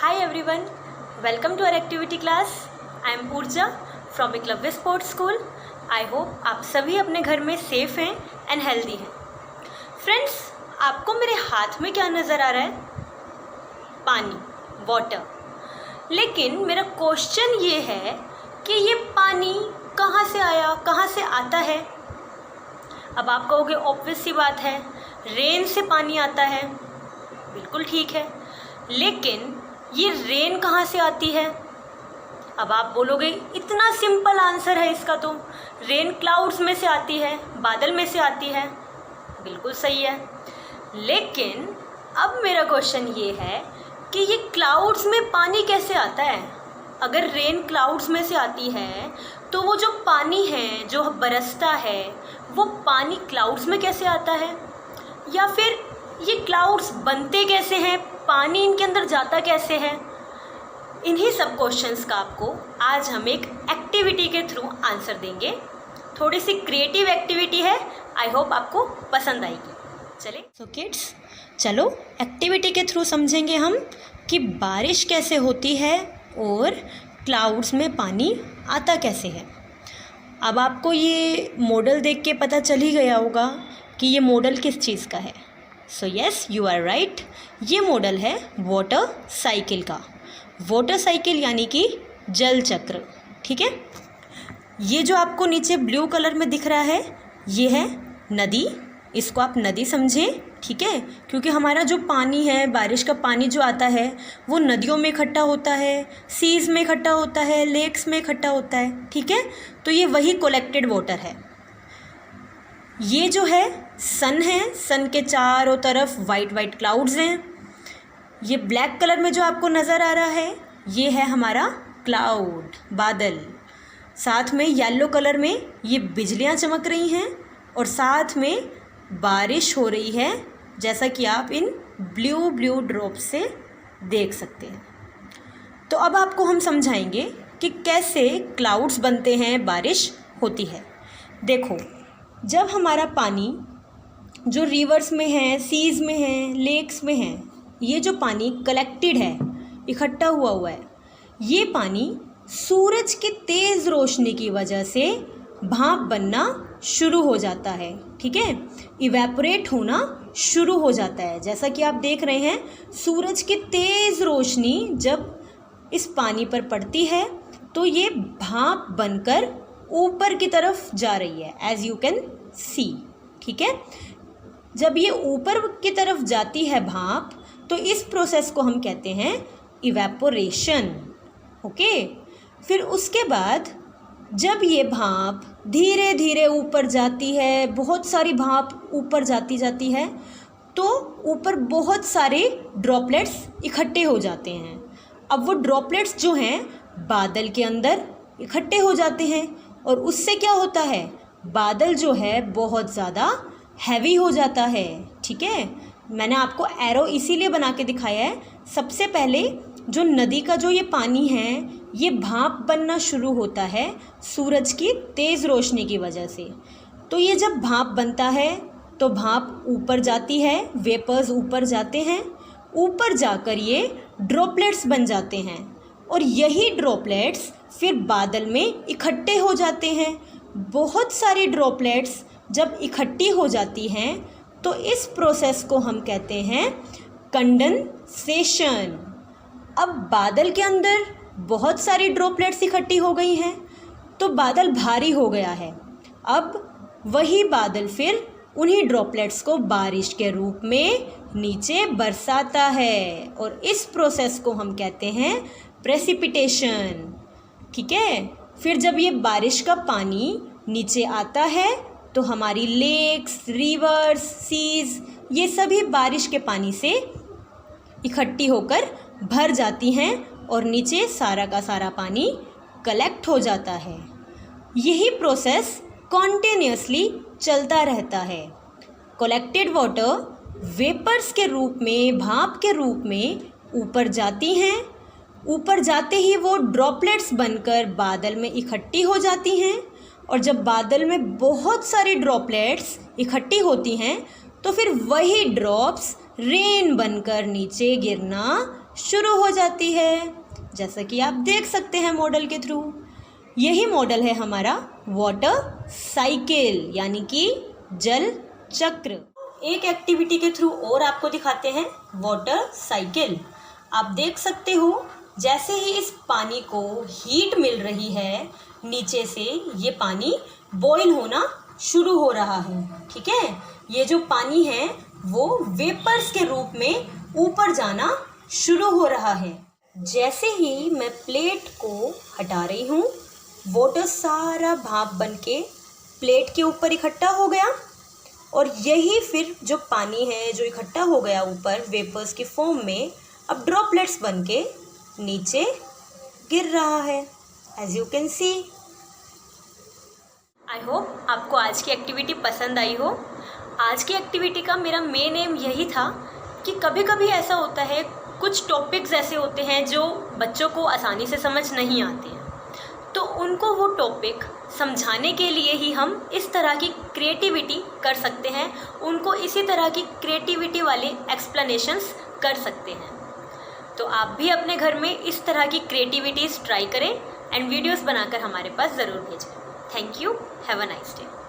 Hi everyone, welcome to our activity class. I am Urja from Eklavya Sports School. I hope आप सभी अपने घर में safe हैं एंड हेल्दी हैं. फ्रेंड्स, आपको मेरे हाथ में क्या नज़र आ रहा है? पानी, वाटर. लेकिन मेरा क्वेश्चन ये है कि ये पानी कहाँ से आया, कहाँ से आता है? अब आप कहोगे ऑब्वियस सी बात है, रेन से पानी आता है. बिल्कुल ठीक है, लेकिन ये रेन कहाँ से आती है? अब आप बोलोगे इतना सिंपल आंसर है इसका, तो रेन क्लाउड्स में से आती है, बादल में से आती है. बिल्कुल सही है, लेकिन अब मेरा क्वेश्चन ये है कि ये क्लाउड्स में पानी कैसे आता है? अगर रेन क्लाउड्स में से आती है तो वो जो पानी है जो बरसता है वो पानी क्लाउड्स में कैसे आता है? या फिर ये क्लाउड्स बनते कैसे हैं, पानी इनके अंदर जाता कैसे है? इन्हीं सब क्वेश्चंस का आपको आज हम एक एक्टिविटी के थ्रू आंसर देंगे. थोड़ी सी क्रिएटिव एक्टिविटी है, आई होप आपको पसंद आएगी. चले सो किड्स, चलो एक्टिविटी के थ्रू समझेंगे हम कि बारिश कैसे होती है और क्लाउड्स में पानी आता कैसे है. अब आपको ये मॉडल देख के पता चल ही गया होगा कि ये मॉडल किस चीज़ का है. So yes, you are right, ये मॉडल है वाटर साइकिल का. वाटर साइकिल यानी कि जल चक्र. ठीक है, ये जो आपको नीचे ब्लू कलर में दिख रहा है ये है नदी. इसको आप नदी समझें, ठीक है, क्योंकि हमारा जो पानी है, बारिश का पानी जो आता है वो नदियों में इकट्ठा होता है, सीज़ में इकट्ठा होता है, लेक्स में इकट्ठा होता है. ठीक है, तो ये वही कलेक्टेड वाटर है. ये जो है सन है, सन के चारों तरफ वाइट वाइट क्लाउड्स हैं. ये ब्लैक कलर में जो आपको नज़र आ रहा है ये है हमारा क्लाउड, बादल. साथ में येलो कलर में ये बिजलियाँ चमक रही हैं और साथ में बारिश हो रही है, जैसा कि आप इन ब्लू ब्लू ड्रॉप से देख सकते हैं. तो अब आपको हम समझाएंगे कि कैसे क्लाउड्स बनते हैं, बारिश होती है. देखो, जब हमारा पानी जो रिवर्स में है, सीज़ में है, लेक्स में है, ये जो पानी कलेक्टेड है, इकट्ठा हुआ है, ये पानी सूरज की तेज़ रोशनी की वजह से भाप बनना शुरू हो जाता है. ठीक है, इवेपोरेट होना शुरू हो जाता है. जैसा कि आप देख रहे हैं, सूरज की तेज़ रोशनी जब इस पानी पर पड़ती है तो ये भाप बनकर ऊपर की तरफ जा रही है, एज यू कैन सी. ठीक है, जब ये ऊपर की तरफ जाती है भाप, तो इस प्रोसेस को हम कहते हैं इवेपोरेशन. ओके, फिर उसके बाद जब ये भाप धीरे धीरे ऊपर जाती है, बहुत सारी भाप ऊपर जाती है, तो ऊपर बहुत सारे ड्रॉपलेट्स इकट्ठे हो जाते हैं. अब वो ड्रॉपलेट्स जो हैं बादल के अंदर इकट्ठे हो जाते हैं और उससे क्या होता है, बादल जो है बहुत ज़्यादा हैवी हो जाता है. ठीक है, मैंने आपको एरो इसीलिए बना के दिखाया है. सबसे पहले जो नदी का जो ये पानी है ये भाप बनना शुरू होता है सूरज की तेज़ रोशनी की वजह से. तो ये जब भाप बनता है तो भाप ऊपर जाती है, वेपर्स ऊपर जाते हैं, ऊपर जाकर ये ड्रॉपलेट्स बन जाते हैं और यही ड्रॉपलेट्स फिर बादल में इकट्ठे हो जाते हैं. बहुत सारी ड्रॉपलेट्स जब इकट्ठी हो जाती हैं तो इस प्रोसेस को हम कहते हैं कंडेंसेशन. अब बादल के अंदर बहुत सारी ड्रॉपलेट्स इकट्ठी हो गई हैं तो बादल भारी हो गया है. अब वही बादल फिर उन्हीं ड्रॉपलेट्स को बारिश के रूप में नीचे बरसाता है और इस प्रोसेस को हम कहते हैं प्रेसिपिटेशन. ठीक है, फिर जब ये बारिश का पानी नीचे आता है तो हमारी लेक्स, रिवर्स, सीज ये सभी बारिश के पानी से इकट्ठी होकर भर जाती हैं और नीचे सारा का सारा पानी कलेक्ट हो जाता है. यही प्रोसेस कॉन्टिन्यूसली चलता रहता है. कलेक्टेड वाटर वेपर्स के रूप में, भाप के रूप में ऊपर जाती हैं. ऊपर जाते ही वो ड्रॉपलेट्स बनकर बादल में इकट्ठी हो जाती हैं और जब बादल में बहुत सारी ड्रॉपलेट्स इकट्ठी होती हैं तो फिर वही ड्रॉप्स रेन बनकर नीचे गिरना शुरू हो जाती है। जैसा कि आप देख सकते हैं मॉडल के थ्रू, यही मॉडल है हमारा वाटर साइकिल यानी कि जल चक्र। एक एक्टिविटी के थ्रू और आपको दिखाते हैं वाटर साइकिल। आप देख सकते हो जैसे ही इस पानी को हीट मिल रही है, नीचे से ये पानी बॉईल होना शुरू हो रहा है। ठीक है, ये जो पानी है वो वेपर्स के रूप में ऊपर जाना शुरू हो रहा है। जैसे ही मैं प्लेट को हटा रही हूँ, वाटर सारा भाप बन के प्लेट के ऊपर इकट्ठा हो गया और यही फिर जो पानी है जो इकट्ठा हो गया ऊपर वेपर्स की फॉर्म में, अब ड्रॉपलेट्स बन के नीचे गिर रहा है, as you can see. I hope आपको आज की एक्टिविटी पसंद आई हो। आज की एक्टिविटी का मेरा मेन एम यही था कि कभी कभी ऐसा होता है, कुछ टॉपिक्स ऐसे होते हैं जो बच्चों को आसानी से समझ नहीं आते हैं, तो उनको वो टॉपिक समझाने के लिए ही हम इस तरह की क्रिएटिविटी कर सकते हैं, उनको इसी तरह की क्रिएटिविटी वाले एक्सप्लेनेशंस कर सकते हैं। तो आप भी अपने घर में इस तरह की क्रिएटिविटीज़ ट्राई करें एंड वीडियोस बनाकर हमारे पास ज़रूर भेजें। Thank you, have a nice day.